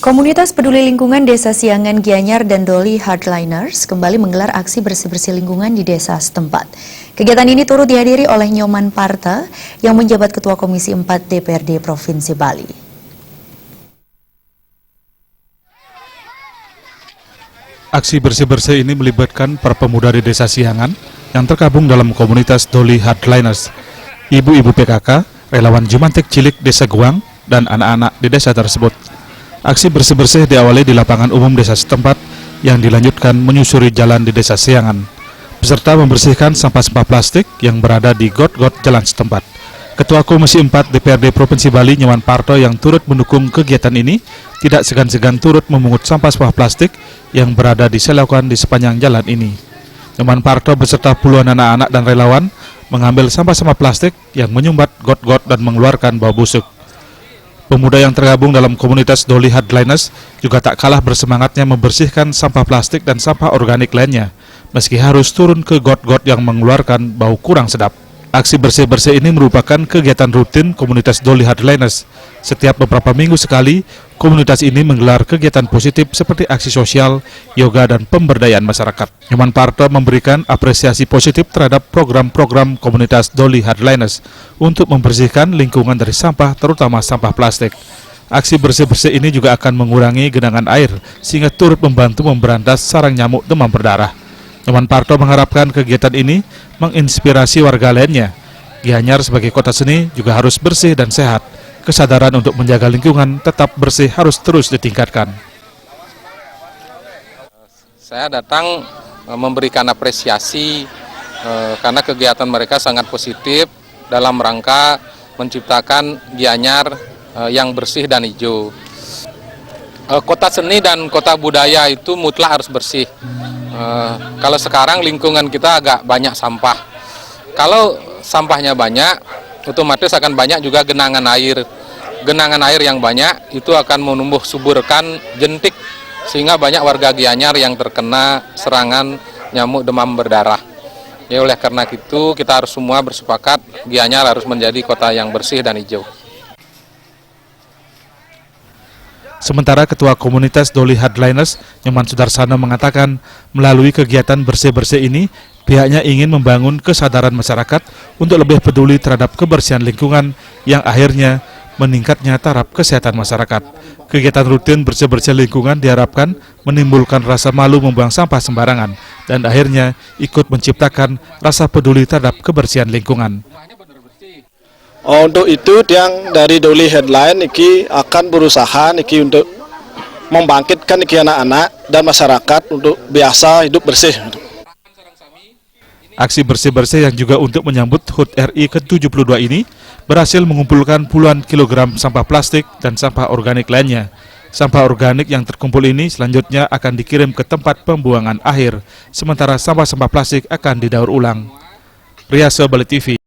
Komunitas peduli lingkungan Desa Siangan Gianyar dan Doli Hardliners kembali menggelar aksi bersih-bersih lingkungan di desa setempat. Kegiatan ini turut dihadiri oleh Nyoman Parta yang menjabat Ketua Komisi 4 DPRD Provinsi Bali. Aksi bersih-bersih ini melibatkan para pemuda di Desa Siangan yang tergabung dalam komunitas Doli Hardliners, ibu-ibu PKK, relawan Jumantik Cilik Desa Guang, dan anak-anak di desa tersebut. Aksi bersih-bersih diawali di lapangan umum desa setempat yang dilanjutkan menyusuri jalan di Desa Siangan, beserta membersihkan sampah-sampah plastik yang berada di got-got jalan setempat. Ketua Komisi 4 DPRD Provinsi Bali, Nyoman Parto, yang turut mendukung kegiatan ini, tidak segan-segan turut memungut sampah-sampah plastik yang berada di selokan di sepanjang jalan ini. Nyoman Parto beserta puluhan anak-anak dan relawan mengambil sampah-sampah plastik yang menyumbat got-got dan mengeluarkan bau busuk. Pemuda yang tergabung dalam komunitas Doli Hardliners juga tak kalah bersemangatnya membersihkan sampah plastik dan sampah organik lainnya, meski harus turun ke got-got yang mengeluarkan bau kurang sedap. Aksi bersih-bersih ini merupakan kegiatan rutin komunitas Doli Hardliners. Setiap beberapa minggu sekali, komunitas ini menggelar kegiatan positif seperti aksi sosial, yoga, dan pemberdayaan masyarakat. Nyoman Parto memberikan apresiasi positif terhadap program-program komunitas Doli Hardliners untuk membersihkan lingkungan dari sampah, terutama sampah plastik. Aksi bersih-bersih ini juga akan mengurangi genangan air, sehingga turut membantu memberantas sarang nyamuk demam berdarah. Nyoman Parto mengharapkan kegiatan ini menginspirasi warga lainnya. Gianyar sebagai kota seni juga harus bersih dan sehat. Kesadaran untuk menjaga lingkungan tetap bersih harus terus ditingkatkan. Saya datang memberikan apresiasi karena kegiatan mereka sangat positif dalam rangka menciptakan Gianyar yang bersih dan hijau. Kota seni dan kota budaya itu mutlak harus bersih. Kalau sekarang lingkungan kita agak banyak sampah. Kalau sampahnya banyak, otomatis akan banyak juga genangan air. Genangan air yang banyak itu akan menumbuh suburkan jentik, sehingga banyak warga Gianyar yang terkena serangan nyamuk demam berdarah. Ya, oleh karena itu kita harus semua bersepakat Gianyar harus menjadi kota yang bersih dan hijau. Sementara Ketua Komunitas Doli Hardliners, Nyoman Sudarsana, mengatakan melalui kegiatan bersih-bersih ini, pihaknya ingin membangun kesadaran masyarakat untuk lebih peduli terhadap kebersihan lingkungan yang akhirnya meningkatnya taraf kesehatan masyarakat. Kegiatan rutin bersih-bersih lingkungan diharapkan menimbulkan rasa malu membuang sampah sembarangan dan akhirnya ikut menciptakan rasa peduli terhadap kebersihan lingkungan. Untuk itu yang dari Doli Hardliners ini akan berusaha untuk membangkitkan anak-anak dan masyarakat untuk biasa hidup bersih. Aksi bersih-bersih yang juga untuk menyambut HUT RI ke-72 ini berhasil mengumpulkan puluhan kilogram sampah plastik dan sampah organik lainnya. Sampah organik yang terkumpul ini selanjutnya akan dikirim ke tempat pembuangan akhir, sementara sampah-sampah plastik akan didaur ulang. Riasa Bali TV.